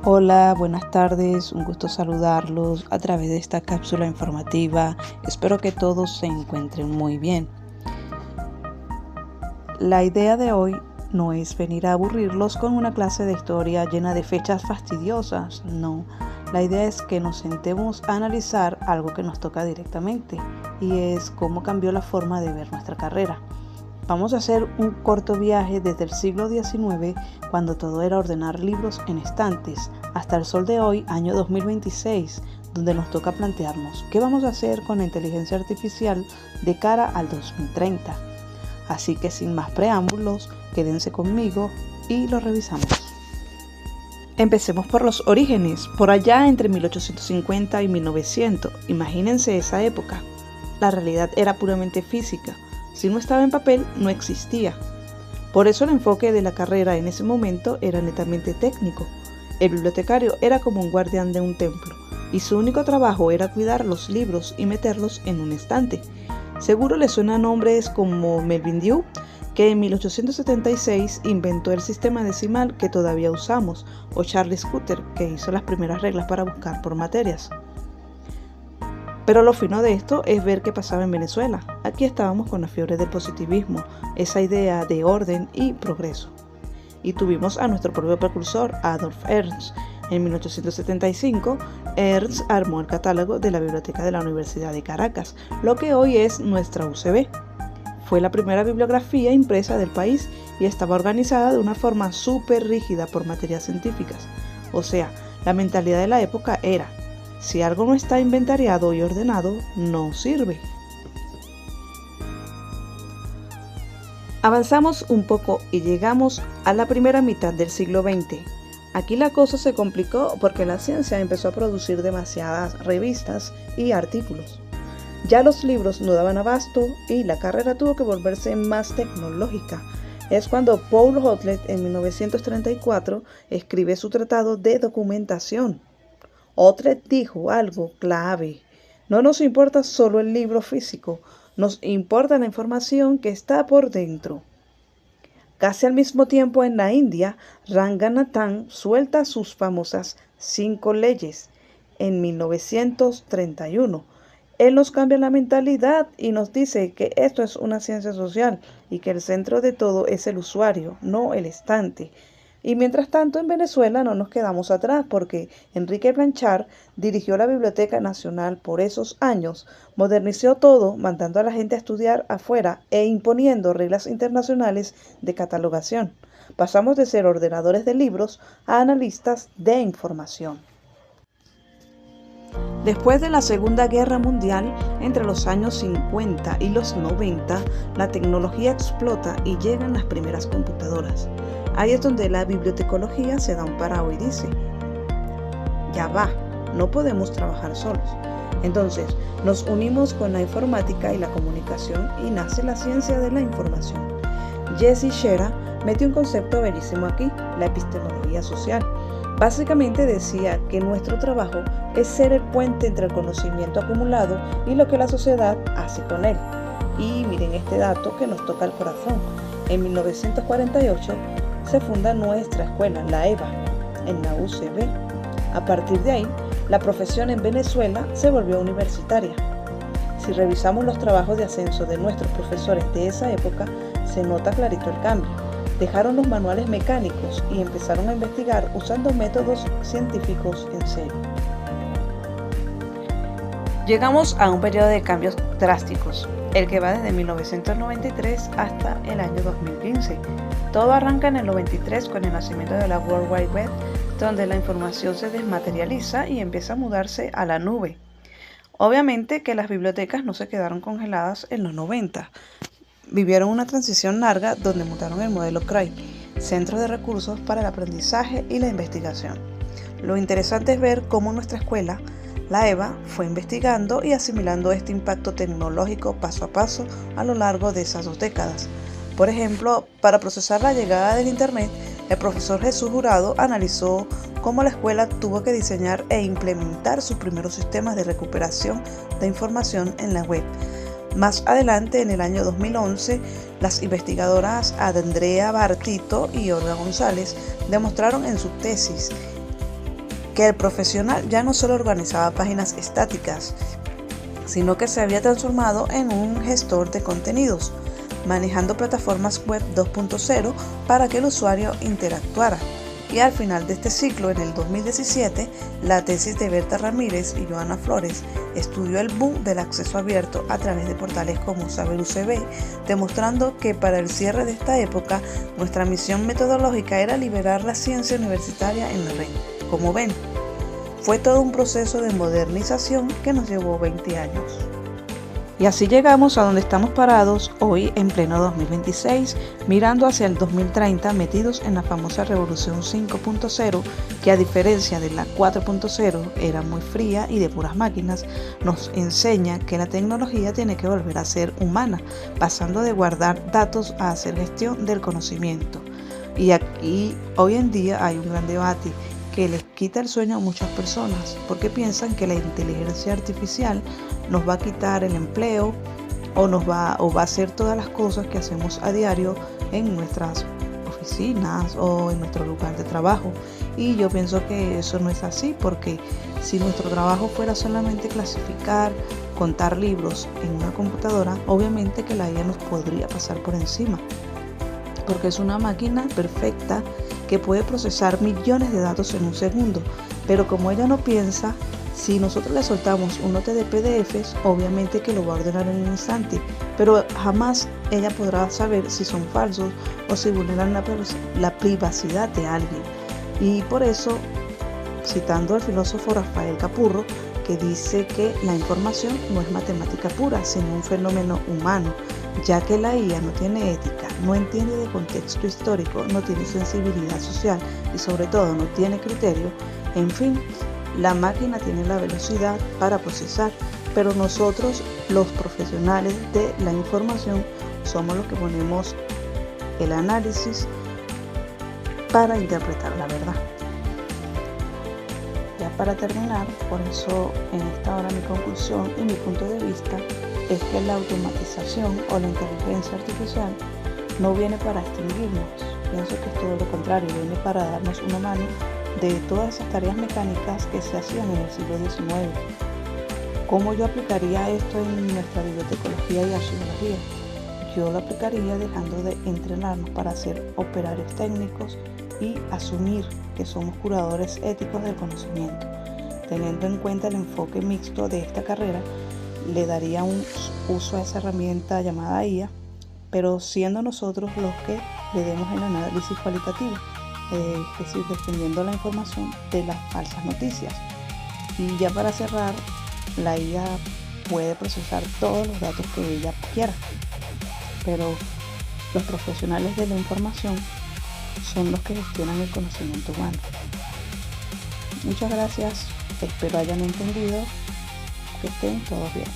Hola, buenas tardes, un gusto saludarlos a través de esta cápsula informativa. Espero que todos se encuentren muy bien. La idea de hoy no es venir a aburrirlos con una clase de historia llena de fechas fastidiosas, no. La idea es que nos sentemos a analizar algo que nos toca directamente y es cómo cambió la forma de ver nuestra carrera. Vamos a hacer un corto viaje desde el siglo XIX, cuando todo era ordenar libros en estantes, hasta el sol de hoy, año 2026, donde nos toca plantearnos qué vamos a hacer con la inteligencia artificial de cara al 2030. Así que sin más preámbulos, quédense conmigo y lo revisamos. Empecemos por los orígenes, por allá entre 1850 y 1900. Imagínense esa época. La realidad era puramente física. Si no estaba en papel, no existía. Por eso el enfoque de la carrera en ese momento era netamente técnico. El bibliotecario era como un guardián de un templo, y su único trabajo era cuidar los libros y meterlos en un estante. Seguro les suenan nombres como Melvin Dewey, que en 1876 inventó el sistema decimal que todavía usamos, o Charles Scudder, que hizo las primeras reglas para buscar por materias. Pero lo fino de esto es ver qué pasaba en Venezuela. Aquí estábamos con la fiebre del positivismo, esa idea de orden y progreso. Y tuvimos a nuestro propio precursor, Adolf Ernst. En 1875, Ernst armó el catálogo de la Biblioteca de la Universidad de Caracas, lo que hoy es nuestra UCB. Fue la primera bibliografía impresa del país y estaba organizada de una forma súper rígida por materias científicas. O sea, la mentalidad de la época era: si algo no está inventariado y ordenado, no sirve. Avanzamos un poco y llegamos a la primera mitad del siglo XX. Aquí la cosa se complicó porque la ciencia empezó a producir demasiadas revistas y artículos. Ya los libros no daban abasto y la carrera tuvo que volverse más tecnológica. Es cuando Paul Houtlet en 1934 escribe su tratado de documentación. Houtlet dijo algo clave: no nos importa solo el libro físico, nos importa la información que está por dentro. Casi al mismo tiempo en la India, Ranganathan suelta sus famosas 5 leyes en 1931. Él nos cambia la mentalidad y nos dice que esto es una ciencia social y que el centro de todo es el usuario, no el estante. Y mientras tanto, en Venezuela no nos quedamos atrás, porque Enrique Blanchard dirigió la Biblioteca Nacional por esos años, modernizó todo, mandando a la gente a estudiar afuera e imponiendo reglas internacionales de catalogación. Pasamos de ser ordenadores de libros a analistas de información. Después de la Segunda Guerra Mundial, entre los años 50 y los 90, la tecnología explota y llegan las primeras computadoras. Ahí es donde la bibliotecología se da un parado y dice: ya va, no podemos trabajar solos. Entonces nos unimos con la informática y la comunicación y nace la ciencia de la información. Jesse Shera metió un concepto bellísimo aquí: la epistemología social. Básicamente decía que nuestro trabajo es ser el puente entre el conocimiento acumulado y lo que la sociedad hace con él. Y miren este dato que nos toca el corazón. En 1948 se funda nuestra escuela, la EVA, en la UCB. A partir de ahí, la profesión en Venezuela se volvió universitaria. Si revisamos los trabajos de ascenso de nuestros profesores de esa época, se nota clarito el cambio. Dejaron los manuales mecánicos y empezaron a investigar usando métodos científicos en serio. Llegamos a un periodo de cambios drásticos, el que va desde 1993 hasta el año 2015. Todo arranca en el 93 con el nacimiento de la World Wide Web, donde la información se desmaterializa y empieza a mudarse a la nube. Obviamente que las bibliotecas no se quedaron congeladas en los 90. Vivieron una transición larga donde montaron el modelo CROI, Centro de Recursos para el Aprendizaje y la Investigación. Lo interesante es ver cómo nuestra escuela, la EVA, fue investigando y asimilando este impacto tecnológico paso a paso a lo largo de esas 2 décadas. Por ejemplo, para procesar la llegada del Internet, el profesor Jesús Jurado analizó cómo la escuela tuvo que diseñar e implementar sus primeros sistemas de recuperación de información en la web. Más adelante, en el año 2011, las investigadoras Andrea Bartito y Olga González demostraron en su tesis que el profesional ya no solo organizaba páginas estáticas, sino que se había transformado en un gestor de contenidos, manejando plataformas web 2.0 para que el usuario interactuara. Y al final de este ciclo, en el 2017, la tesis de Berta Ramírez y Joana Flores estudió el boom del acceso abierto a través de portales como Saber UCB, demostrando que para el cierre de esta época, nuestra misión metodológica era liberar la ciencia universitaria en la red. Como ven, fue todo un proceso de modernización que nos llevó 20 años. Y así llegamos a donde estamos parados hoy en pleno 2026, mirando hacia el 2030, metidos en la famosa revolución 5.0, que a diferencia de la 4.0 era muy fría y de puras máquinas, nos enseña que la tecnología tiene que volver a ser humana, pasando de guardar datos a hacer gestión del conocimiento. Y aquí hoy en día hay un gran debate que les quita el sueño a muchas personas porque piensan que la inteligencia artificial nos va a quitar el empleo o va a hacer todas las cosas que hacemos a diario en nuestras oficinas o en nuestro lugar de trabajo. Y yo pienso que eso no es así, porque si nuestro trabajo fuera solamente clasificar, contar libros en una computadora, obviamente que la IA nos podría pasar por encima, porque es una máquina perfecta que puede procesar millones de datos en un segundo, pero como ella no piensa, si nosotros le soltamos un lote de PDFs, obviamente que lo va a ordenar en un instante, pero jamás ella podrá saber si son falsos o si vulneran la privacidad de alguien. Y por eso, citando al filósofo Rafael Capurro, que dice que la información no es matemática pura, sino un fenómeno humano, ya que la IA no tiene ética, no entiende de contexto histórico, no tiene sensibilidad social y sobre todo no tiene criterio. En fin, la máquina tiene la velocidad para procesar, pero nosotros, los profesionales de la información, somos los que ponemos el análisis para interpretar la verdad. Ya para terminar, por eso en esta hora mi conclusión y mi punto de vista es que la automatización o la inteligencia artificial no viene para extinguirnos. Pienso que es todo lo contrario, viene para darnos una mano de todas esas tareas mecánicas que se hacían en el siglo XIX. ¿Cómo yo aplicaría esto en nuestra bibliotecología y archivología? Yo lo aplicaría dejando de entrenarnos para ser operarios técnicos y asumir que somos curadores éticos del conocimiento. Teniendo en cuenta el enfoque mixto de esta carrera, le daría un uso a esa herramienta llamada IA, pero siendo nosotros los que le demos el análisis cualitativo, es decir, defendiendo la información de las falsas noticias. Y ya para cerrar, la IA puede procesar todos los datos que ella quiera, pero los profesionales de la información son los que gestionan el conocimiento humano. Muchas gracias, espero hayan entendido, que estén todos bien.